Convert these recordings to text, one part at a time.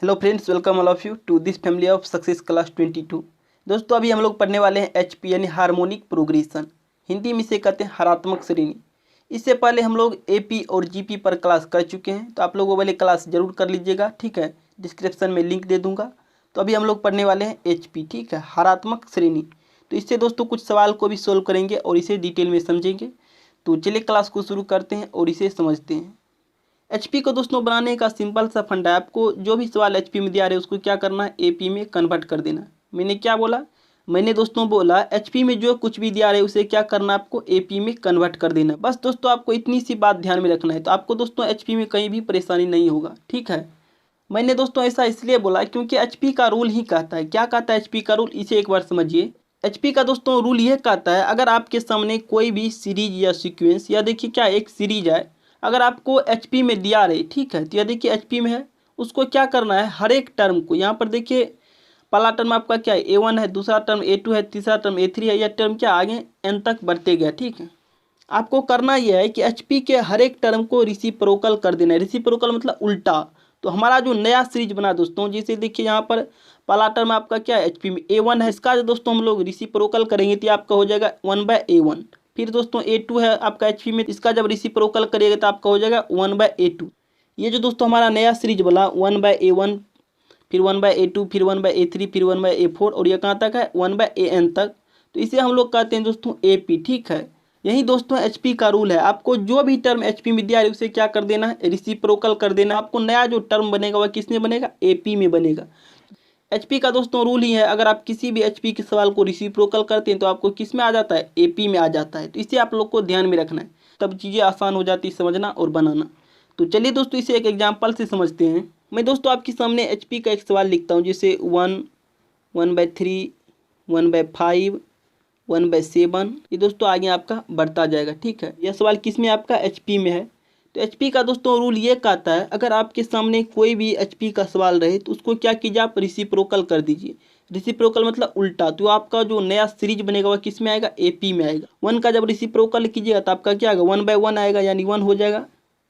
Hello friends, welcome all of you to this family of success class 22। दोस्तों अभी हम लोग पढ़ने वाले हैं एचपी यानी हार्मोनिक प्रोग्रेशन। हिंदी में इसे कहते हैं हरात्मक श्रेणी। इससे पहले हम लोग एपी और जीपी पर क्लास कर चुके हैं, तो आप लोग वो वाले क्लास जरूर कर लीजिएगा, ठीक है। डिस्क्रिप्शन में लिंक दे दूंगा। तो अभी हम लोग पढ़ने वाले हैं एचपी, ठीक है, हरात्मक श्रेणी। तो इससे दोस्तों कुछ सवाल को भी सोल्व करेंगे और इसे डिटेल में समझेंगे। तो चलिए क्लास को शुरू करते हैं और इसे समझते हैं। एचपी को दोस्तों बनाने का सिंपल सा फंडा है। आपको जो भी सवाल एचपी में दिया रहे उसको क्या करना है, एपी में कन्वर्ट कर देना। मैंने क्या बोला, मैंने दोस्तों बोला एचपी में जो कुछ भी दिया रहे उसे क्या करना है, आपको एपी में कन्वर्ट कर देना। बस दोस्तों आपको इतनी सी बात ध्यान में रखना है, तो आपको दोस्तों एचपी में कहीं भी परेशानी नहीं होगा, ठीक है। मैंने दोस्तों ऐसा इसलिए बोला क्योंकि एचपी का रूल ही कहता है। क्या कहता है एचपी का रूल, इसे एक बार समझिए। एचपी का दोस्तों रूल यह कहता है, अगर आपके सामने कोई भी सीरीज या सीक्वेंस, या देखिए क्या एक सीरीज है, अगर आपको एचपी में दिया रहे, ठीक है, तो यह देखिए एचपी में है, उसको क्या करना है, हर एक टर्म को, यहाँ पर देखिए पहला टर्म आपका क्या है, A1 है, दूसरा टर्म A2 है, तीसरा टर्म A3 है, यह टर्म क्या आगे n तक बढ़ते गया, ठीक है। आपको करना यह है कि एचपी के हर एक टर्म को रिसिप्रोकल कर देना है। रिसिप्रोकल मतलब उल्टा। तो हमारा जो नया सीरीज बना दोस्तों, जैसे देखिए यहाँ पर पहला टर्म आपका क्या है, एचपी में A1 है, इसका जो दोस्तों हम लोग रिसिप्रोकल करेंगे तो आपका हो जाएगा 1/A1। फिर दोस्तों A2 है आपका एचपी में, इसका जब रिसिप्रोकल करिएगा तो आपका हो जाएगा 1/A2। ये जो दोस्तों हमारा नया सीरीज बना 1/A1, फिर 1/A2, फिर 1/A3, फिर 1/A4, और ये कहाँ तक है, 1/AN तक। तो इसे हम लोग कहते हैं दोस्तों एपी, ठीक है। यही दोस्तों एचपी का रूल है। आपको जो भी टर्म एचपी में दिया है उसे क्या कर देना है, रिसिप्रोकल कर देना। आपको नया जो टर्म बनेगा वह किसमें बनेगा, एपी में बनेगा। एचपी का दोस्तों रूल ही है, अगर आप किसी भी एचपी के सवाल को रिसिप्रोकल करते हैं तो आपको किस में आ जाता है, एपी में आ जाता है। तो इसे आप लोग को ध्यान में रखना है, तब चीज़ें आसान हो जाती है समझना और बनाना। तो चलिए दोस्तों इसे एक एग्जाम्पल से समझते हैं। मैं दोस्तों आपके सामने एचपी का एक सवाल लिखता हूँ, जैसे 1, 1/3, 1/5, 1/7। ये दोस्तों आगे आपका बढ़ता जाएगा, ठीक है। यह सवाल किस में आपका, एचपी में है। तो एचपी का दोस्तों रूल ये कहता है, अगर आपके सामने कोई भी एचपी का सवाल रहे तो उसको क्या कीजिए, आप रिसिप्रोकल कर दीजिए। रिसिप्रोकल मतलब उल्टा। तो आपका जो नया सीरीज बनेगा वह किस में आएगा, एपी में आएगा। 1 का जब रिसिप्रोकल कीजिएगा तो आपका क्या आएगा, 1/1 आएगा, यानी 1 हो जाएगा।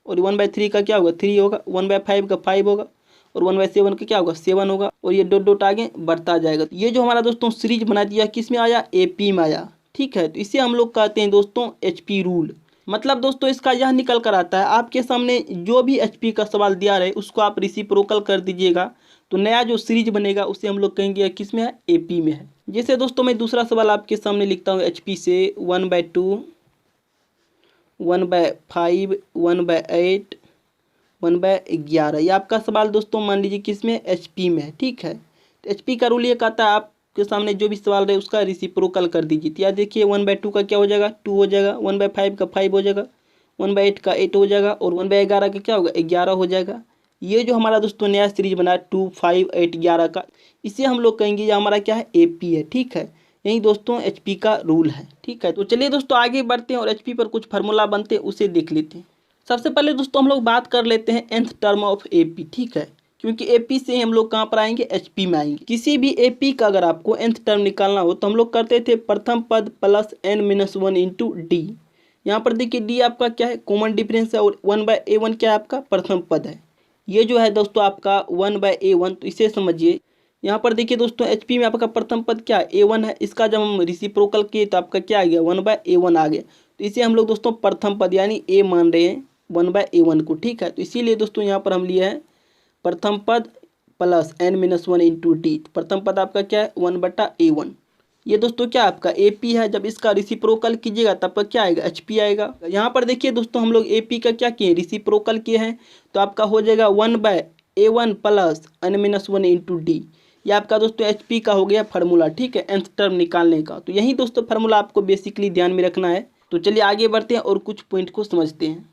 और 1/3 का क्या होगा, 3 होगा। 1/5 का 5 होगा। और 1/7 का क्या होगा, 7 होगा। और ये डॉट डॉट आगे बढ़ता जाएगा। तो ये जो हमारा दोस्तों सीरीज बना दिया किस में आया, एपी में आया, ठीक है। तो इसे हम लोग कहते हैं दोस्तों एचपी रूल। मतलब दोस्तों इसका यह निकल कर आता है, आपके सामने जो भी एचपी का सवाल दिया रहे उसको आप रिसिप्रोकल कर दीजिएगा, तो नया जो सीरीज बनेगा उसे हम लोग कहेंगे किस में है, एपी में है। जैसे दोस्तों मैं दूसरा सवाल आपके सामने लिखता हूँ एचपी से, 1/2, 1/5, 1/8, 1/11। ये आपका सवाल दोस्तों मान लीजिए किस में, एचपी में है, ठीक है। तो एचपी का रूल ये कहता है, आपके सामने जो भी सवाल रहे उसका रिसिप्रोकल कर दीजिए। तो यार देखिए 1/2 का क्या हो जाएगा, 2 हो जाएगा। 1/5 का 5 हो जाएगा। 1/8 का 8 हो जाएगा। और 1/11 का क्या होगा, 11 हो जाएगा। ये जो हमारा दोस्तों नया सीरीज बना है 2, 5, 8, 11 का, इसे हम लोग कहेंगे ये हमारा क्या है, एपी है, ठीक है। यही दोस्तों एचपी का रूल है, ठीक है। तो चलिए दोस्तों आगे बढ़ते हैं और एचपी पर कुछ फार्मूला बनते हैं उसे देख लेते हैं। सबसे पहले दोस्तों हम लोग बात कर लेते हैं nth टर्म ऑफ एपी, ठीक है। क्योंकि एपी से हम लोग कहाँ पर आएंगे, एचपी में आएंगे। किसी भी एपी का अगर आपको nth टर्म निकालना हो तो हम लोग करते थे प्रथम पद प्लस n-1 इंटू डी। यहाँ पर देखिए डी आपका क्या है, कॉमन डिफरेंस है, और 1/A1 क्या है, आपका प्रथम पद है। ये जो है दोस्तों आपका 1/A1, तो इसे समझिए। यहाँ पर देखिए दोस्तों एचपी में आपका प्रथम पद क्या है, A1 है। इसका जब हम रिसिप्रोकल किए तो आपका क्या आ गया, 1/A1 आ गया। तो इसे हम लोग दोस्तों प्रथम पद यानी ए मान रहे हैं 1/A1 को, ठीक है। तो इसीलिए दोस्तों यहाँ पर हम लिए हैं प्रथम पद प्लस n-1 इंटू डी। प्रथम पद आपका क्या है, 1/A1। ये दोस्तों क्या आपका एपी है। जब इसका रिसिप्रोकल कीजिएगा तब पर क्या आएगा, एचपी आएगा। यहाँ पर देखिए दोस्तों हम लोग एपी का क्या किए, रिसिप्रोकल किए हैं, तो आपका हो जाएगा 1/A1 plus n-1 into D. ये आपका दोस्तों एचपी का हो गया फार्मूला, ठीक है, nth टर्म निकालने का। तो यही दोस्तों फार्मूला आपको बेसिकली ध्यान में रखना है। तो चलिए आगे बढ़ते हैं और कुछ पॉइंट को समझते हैं।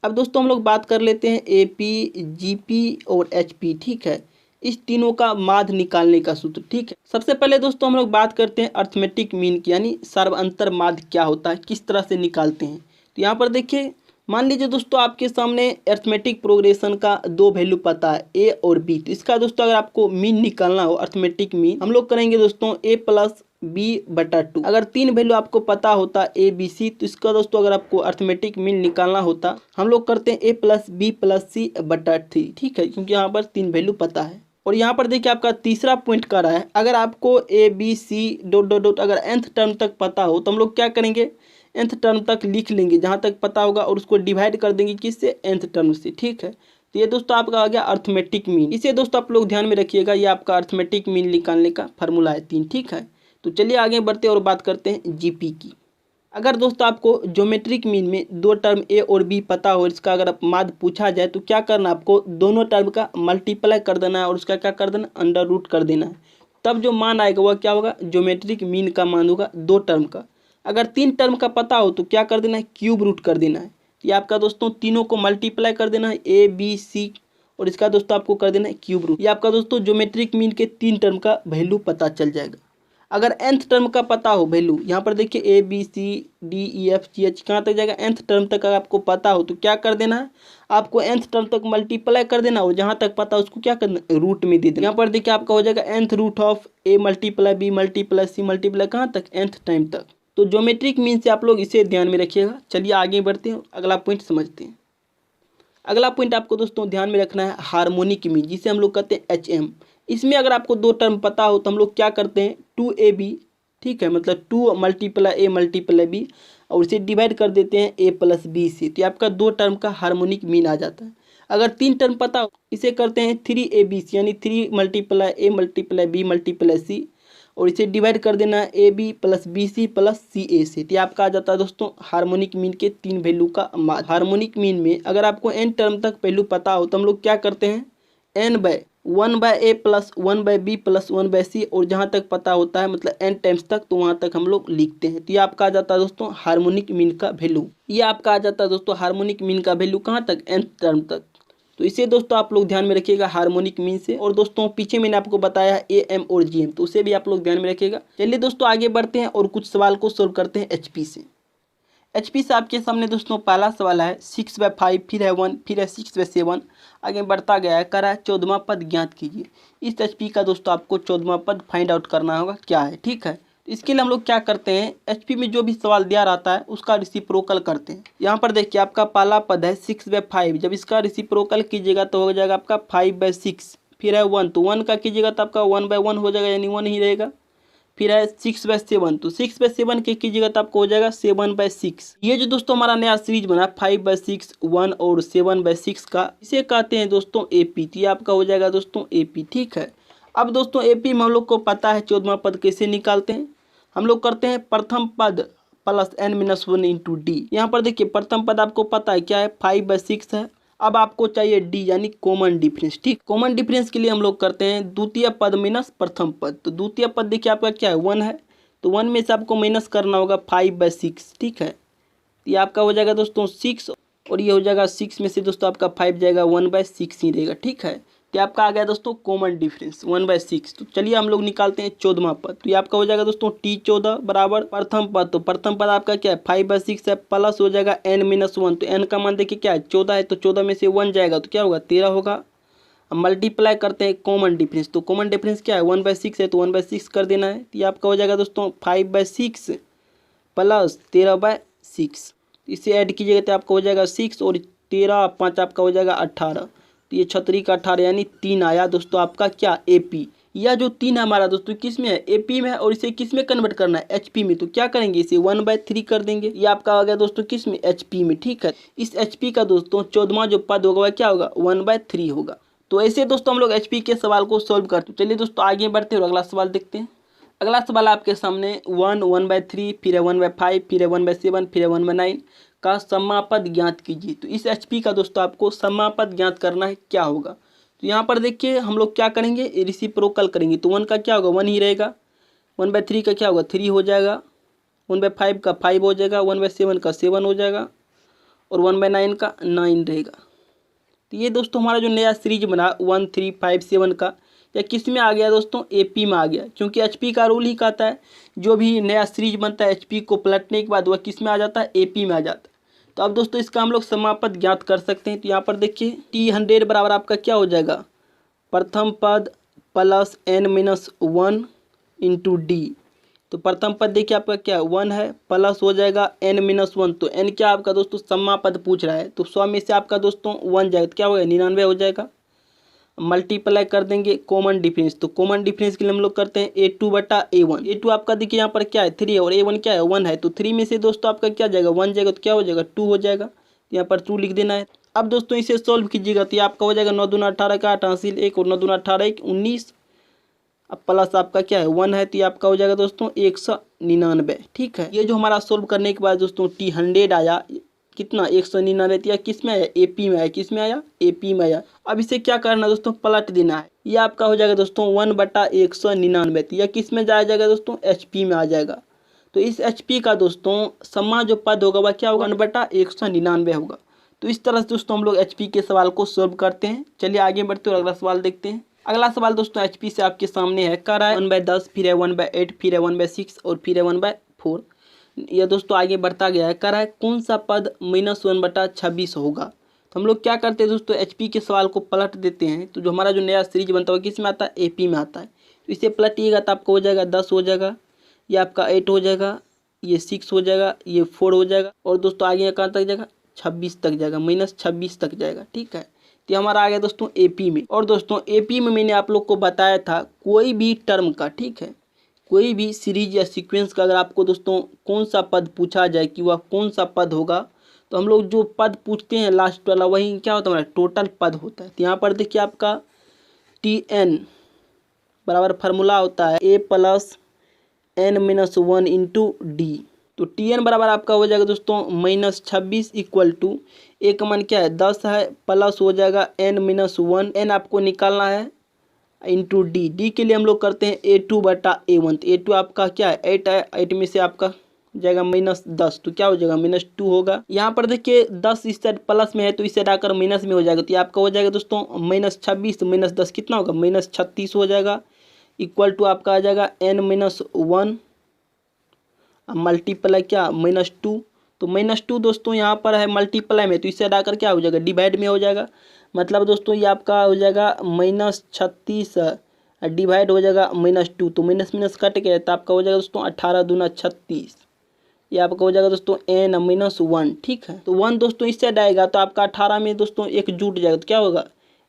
अब दोस्तों हम लोग बात कर लेते हैं एपी, जीपी और एचपी, ठीक है। इस तीनों का माध्य निकालने का सूत्र, ठीक है। सबसे पहले दोस्तों हम लोग बात करते हैं अर्थमेटिक मीन की, यानी सर्वांतर माध्य क्या होता है, किस तरह से निकालते हैं। तो यहाँ पर देखिए मान लीजिए दोस्तों आपके सामने अर्थमेटिक प्रोग्रेशन का 2 वैल्यू पता है, ए और बी। तो इसका दोस्तों अगर आपको मीन निकालना हो, अर्थमेटिक मीन, हम लोग करेंगे दोस्तों ए प्लस b/2। अगर 3 वैल्यू आपको पता होता ए बी सी, तो इसका दोस्तों अगर आपको अर्थमेटिक मीन निकालना होता, हम लोग करते हैं a+b+c/3, ठीक है, क्योंकि यहाँ पर 3 वैल्यू पता है। और यहाँ पर देखिए आपका तीसरा पॉइंट कर रहा है, अगर आपको A B C dot dot dot अगर nth टर्म तक पता हो तो हम लोग क्या करेंगे, nth टर्म तक लिख लेंगे जहाँ तक पता होगा, और उसको डिवाइड कर देंगे किससे, nth टर्म से, ठीक है। तो ये दोस्तों आपका आ गया अर्थमेटिक मीन। इसे दोस्तों आप लोग ध्यान में रखिएगा, ये आपका अर्थमेटिक मीन निकालने का फार्मूला है 3, ठीक है। तो चलिए आगे बढ़ते और बात करते हैं जीपी की। अगर दोस्तों आपको ज्योमेट्रिक मीन में 2 टर्म ए और बी पता हो, इसका अगर मान पूछा जाए तो क्या करना, आपको दोनों टर्म का मल्टीप्लाई कर देना है और उसका क्या कर देना, अंडर रूट कर देना है। तब जो मान आएगा वह क्या होगा, ज्योमेट्रिक मीन का मान होगा 2 टर्म का। अगर 3 टर्म का पता हो तो क्या कर देना है, क्यूब रूट कर देना है। ये आपका दोस्तों तीनों को मल्टीप्लाई कर देना है, ए बी सी, और इसका दोस्तों आपको कर देना है क्यूब रूट। ये आपका दोस्तों ज्योमेट्रिक मीन के 3 टर्म का वैल्यू पता चल जाएगा। अगर nth टर्म का पता हो वैल्यू, यहाँ पर देखिए A B C D E F G H कहाँ तक जाएगा, nth टर्म तक अगर आपको पता हो तो क्या कर देना है, आपको nth टर्म तक मल्टीप्लाई कर देना, और जहाँ तक पता उसको क्या करना, रूट में दे देना। यहाँ पर देखिए आपका हो जाएगा nth root of a multiply b multiply c multiply कहाँ तक, nth टाइम तक। तो ज्योमेट्रिक मीन से आप लोग इसे ध्यान में रखिएगा। चलिए आगे बढ़ते हैं, अगला पॉइंट समझते हैं। अगला पॉइंट आपको दोस्तों ध्यान में रखना है हार्मोनिक मीन, जिसे हम लोग कहते हैं HM। इसमें अगर आपको 2 टर्म पता हो तो हम लोग क्या करते हैं, 2ab, ठीक है, मतलब 2 मल्टीप्लाई a मल्टीप्लाई b, और इसे डिवाइड कर देते हैं a+b से, तो आपका 2 टर्म का हार्मोनिक मीन आ जाता है। अगर 3 टर्म पता हो, इसे करते हैं 3abc, यानी 3 multiply a multiply b multiply c, और इसे डिवाइड कर देना है ab+bc+ca से। तो आपका आ जाता है दोस्तों हार्मोनिक मीन के 3 वैल्यू का मान। हार्मोनिक मीन में अगर आपको n टर्म तक वैल्यू पता हो तो हम लोग क्या करते हैं, n/1/a plus 1/b plus 1/c, और जहाँ तक पता होता है मतलब n टाइम्स तक, तो वहाँ तक हम लोग लिखते हैं। तो ये आपका आ जाता है दोस्तों हार्मोनिक मीन का वैल्यू। ये आपका आ जाता है दोस्तों हार्मोनिक मीन का वैल्यू कहाँ तक, nth टर्म तक। तो इसे दोस्तों आप लोग ध्यान में रखिएगा हार्मोनिक मीन से। और दोस्तों पीछे मैंने आपको बताया AM और GM, तो उसे भी आप लोग ध्यान में रखिएगा। चलिए दोस्तों आगे बढ़ते हैं और कुछ सवाल को सोल्व करते हैं HP से। HP से आपके सामने दोस्तों पहला सवाल है 6/5, फिर है 1, फिर है 6/7, आगे बढ़ता गया है, करा 14वां पद ज्ञात कीजिए। इस HP का दोस्तों आपको 14वां पद फाइंड आउट करना होगा क्या है, ठीक है। इसके लिए हम लोग क्या करते हैं, HP में जो भी सवाल दिया रहता है उसका रिसिप्रोकल करते हैं। यहाँ पर देखिए आपका पहला पद है 6/5, जब इसका रिसिप्रोकल कीजिएगा तो हो जाएगा आपका 5/6, फिर है 1, तो 1 का कीजिएगा तो आपका 1/1 हो जाएगा, यानी 1 ही रहेगा। फिर है 6/7, तो 6/7 के कीजिएगा तो आपको हो जाएगा 7/6। ये जो दोस्तों हमारा नया सीरीज बना 5/6, 1 और 7/6 का, इसे कहते हैं दोस्तों AP। तो ये आपका हो जाएगा दोस्तों AP, ठीक है। अब दोस्तों AP में हम लोग को पता है 14वां पद कैसे निकालते हैं, हम लोग करते हैं प्रथम पद प्लस n-1 इंटू डी। यहाँ पर देखिए प्रथम पद आपको पता है क्या है, 5/6 है। अब आपको चाहिए D यानी कॉमन डिफरेंस, ठीक। कॉमन डिफरेंस के लिए हम लोग करते हैं द्वितीय पद माइनस प्रथम पद। तो द्वितीय पद देखिए आपका क्या है, 1 है, तो 1 में से आपको माइनस करना होगा 5/6, ठीक है। ये आपका हो जाएगा दोस्तों 6, और ये हो जाएगा 6 में से दोस्तों आपका 5 जाएगा, 1/6 ही रहेगा, ठीक है। तो आपका आ गया दोस्तों कॉमन डिफरेंस 1/6। तो चलिए हम लोग निकालते हैं 14वां पद। तो ये आपका हो जाएगा दोस्तों T14 बराबर प्रथम पद। तो प्रथम पद आपका क्या है, 5/6 है, प्लस हो जाएगा n-1। तो n का मान देखिए क्या है, 14 है, तो 14 में से 1 जाएगा तो क्या होगा, 13 होगा। अब मल्टीप्लाई करते हैं कॉमन डिफरेंस। तो कॉमन डिफरेंस क्या है, 1/6 है, तो 1/6 कर देना है। तो ये आपका हो जाएगा दोस्तों 5/6 प्लस 13/6, इसे ऐड कीजिएगा तो आपका हो जाएगा 6, और 13 5 आपका हो जाएगा 18। तो ये 36 का 18 यानी 3 आया दोस्तों आपका क्या, AP। यह जो 3 हमारा दोस्तों किस में है, AP में है, और इसे किस में कन्वर्ट करना है, HP में। तो क्या करेंगे, इसे 1/3 कर देंगे। ये आपका आ गया दोस्तों किस में, HP में, ठीक है। इस HP का दोस्तों 14वां जो पद होगा क्या होगा, 1/3 होगा। तो ऐसे दोस्तों हम लोग HP के सवाल को सोल्व करते हैं। चलिए दोस्तों आगे बढ़ते हैं और अगला सवाल देखते हैं। अगला सवाल आपके सामने 1, 1/3, फिर है 1/5, फिर है 1/7, फिर है 1/9 का समापद ज्ञात कीजिए। तो इस HP का दोस्तों आपको समापद ज्ञात करना है, क्या होगा। तो यहाँ पर देखिए हम लोग क्या करेंगे, रिसिप्रोकल करेंगे। तो 1 का क्या होगा, 1 ही रहेगा, 1/3 का क्या होगा, 3 हो जाएगा, 1/5 का 5 हो जाएगा, 1/7 का 7 हो जाएगा, और 1/9 का 9 रहेगा। तो ये दोस्तों हमारा जो नया सीरीज बना 1, 3, 5, 7 का, या किस में आ गया दोस्तों, AP में आ गया। क्योंकि HP का रूल ही कहता है जो भी नया सीरीज बनता है HP को पलटने के बाद वह किस में आ जाता है, AP में आ जाता है। तो अब दोस्तों इसका हम लोग समापद ज्ञात कर सकते हैं। तो यहाँ पर देखिए T100 बराबर आपका क्या हो जाएगा, प्रथम पद प्लस n-1 इंटू D। तो प्रथम पद देखिए आपका क्या है 1 है, प्लस हो जाएगा n-1। तो n क्या आपका दोस्तों सम्मा पद पूछ रहा है, तो 100 में से आपका दोस्तों 1 जाएगा तो क्या होगा 99 हो जाएगा। मल्टीप्लाई कर देंगे कॉमन डिफरेंस, तो कॉमन डिफरेंस के लिए हम लोग करते हैं a2 बटा a1। a2 आपका देखिए यहाँ पर क्या है 3 है और a1 क्या है 1 है, तो 3 में से दोस्तों आपका क्या जाएगा 1 जाएगा तो क्या हो जाएगा 2 हो जाएगा, तो यहाँ पर 2 लिख देना है। अब दोस्तों इसे सॉल्व कीजिएगा तो ये आपका हो जाएगा 9 दूना 18 का 8 हासिल 1 और 9 दूना 18 1 19। अब प्लस आपका क्या है 1 है तो ये आपका हो जाएगा दोस्तों 199। ठीक है, ये जो हमारा सोल्व करने के बाद दोस्तों T100 आया कितना 199, तो यह किस में आया AP में आया, किस में आया AP में आया। अब इसे क्या करना है दोस्तों पलट देना है, ये आपका हो जाएगा दोस्तों 1/199, तो यह किस में जाएगा दोस्तों HP में आ जाएगा। तो इस HP का दोस्तों सम्मा जो पद होगा वह क्या होगा 1/199 होगा। तो इस तरह से दोस्तों हम लोग HP के सवाल को सॉल्व करते हैं। चलिए आगे बढ़ते और अगला सवाल देखते हैं। अगला सवाल दोस्तों HP से आपके सामने है, कर रहा है 1/10, फिर है 1/8, फिर है 1/6 और फिर है 1/4। यह दोस्तों आगे बढ़ता गया है, कर रहा है कौन सा पद -1/26 होगा। तो हम लोग क्या करते हैं दोस्तों HP के सवाल को पलट देते हैं, तो जो हमारा जो नया सीरीज बनता है किस में आता है AP में आता है। तो इसे पलटिएगा तो आपको हो जाएगा 10 हो जाएगा, ये आपका 8 हो जाएगा, ये 6 हो जाएगा, ये 4 हो जाएगा और दोस्तों आगे कहाँ तक जाएगा 26 तक जाएगा, -26 तक जाएगा। ठीक है, तो हमारा आ गया दोस्तों AP में। और दोस्तों AP में मैंने आप लोग को बताया था कोई भी टर्म का, ठीक है, कोई भी सीरीज या सीक्वेंस का अगर आपको दोस्तों कौन सा पद पूछा जाए कि वह कौन सा पद होगा, तो हम लोग जो पद पूछते हैं लास्ट वाला वही क्या होता है हमारा टोटल पद होता है। तो यहाँ पर देखिए आपका Tn बराबर फार्मूला होता है a + n-1 इंटू डी। तो Tn बराबर आपका हो जाएगा दोस्तों -26 इक्वल टू ए का मान क्या है 10 है, प्लस हो जाएगा n-1, n आपको निकालना है इंटू डी के लिए हम लोग करते हैं a2 बटा a1। तो a2 आपका क्या है 8 है, 8 में से आपका जाएगा -10, तो क्या हो जाएगा -2 होगा। यहाँ पर देखिए 10 इस साइड प्लस में है तो इसे हटाकर माइनस में हो जाएगा, तो ये आपका हो जाएगा दोस्तों -26 -10 कितना होगा -36 हो जाएगा, इक्वल टू आपका आ जाएगा n-1 मल्टीप्लाई क्या -2। तो -2 दोस्तों यहाँ पर है मल्टीप्लाई में, तो इससे हटाकर क्या हो जाएगा डिवाइड में हो जाएगा। मतलब दोस्तों ये आपका हो जाएगा -36 डिवाइड हो जाएगा -2, तो माइनस कट गया तो आपका हो जाएगा दोस्तों 18 दूना 36, ये आपका हो जाएगा दोस्तों n-1। ठीक है, तो 1 दोस्तों इससे हटाएगा तो आपका 18 में दोस्तों एक जुट जाएगा, तो क्या होगा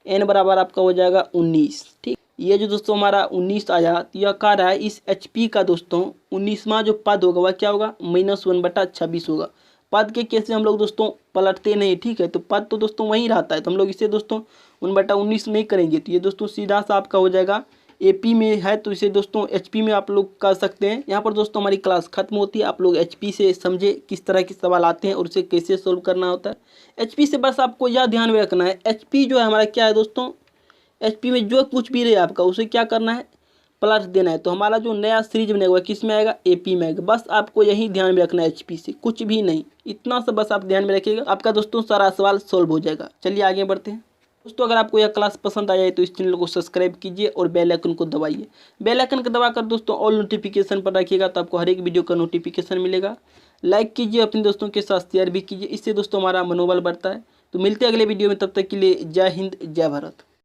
n बराबर आपका हो जाएगा 19। ठीक, ये जो दोस्तों हमारा 19 आया, तो यह कह रहा है इस HP का दोस्तों 19वां जो पद होगा वह क्या होगा -1/26 होगा। पद के केस में हम लोग दोस्तों पलटते नहीं, ठीक है, तो पद तो दोस्तों वहीं रहता है, तो हम लोग इसे दोस्तों 1/19 नहीं करेंगे, तो ये दोस्तों सीधा सा आपका हो जाएगा AP में है, तो इसे दोस्तों HP में आप लोग कर सकते हैं। यहाँ पर दोस्तों हमारी क्लास खत्म होती है, आप लोग HP से समझे किस तरह के सवाल आते हैं और उसे कैसे सोल्व करना होता है। HP से बस आपको यह ध्यान में रखना है, HP जो है हमारा क्या है दोस्तों HP में जो कुछ भी रहे आपका उसे क्या करना है प्लस देना है। तो हमारा जो नया सीरीज बनेगा किस में आएगा AP में आएगा, बस आपको यही ध्यान में रखना है HP से, कुछ भी नहीं, इतना सा बस आप ध्यान में रखिएगा, आपका दोस्तों सारा सवाल सोल्व हो जाएगा। चलिए आगे बढ़ते हैं दोस्तों। अगर आपको यह क्लास पसंद आया है तो इस चैनल को सब्सक्राइब कीजिए और बेल आइकन को दबाइए। बेल आइकन को दबाकर दोस्तों ऑल नोटिफिकेशन पर रखिएगा, तो आपको हर एक वीडियो का नोटिफिकेशन मिलेगा। लाइक कीजिए, अपने दोस्तों के साथ शेयर भी कीजिए, इससे दोस्तों हमारा मनोबल बढ़ता है। तो मिलते हैं अगले वीडियो में, तब तक के लिए जय हिंद जय भारत।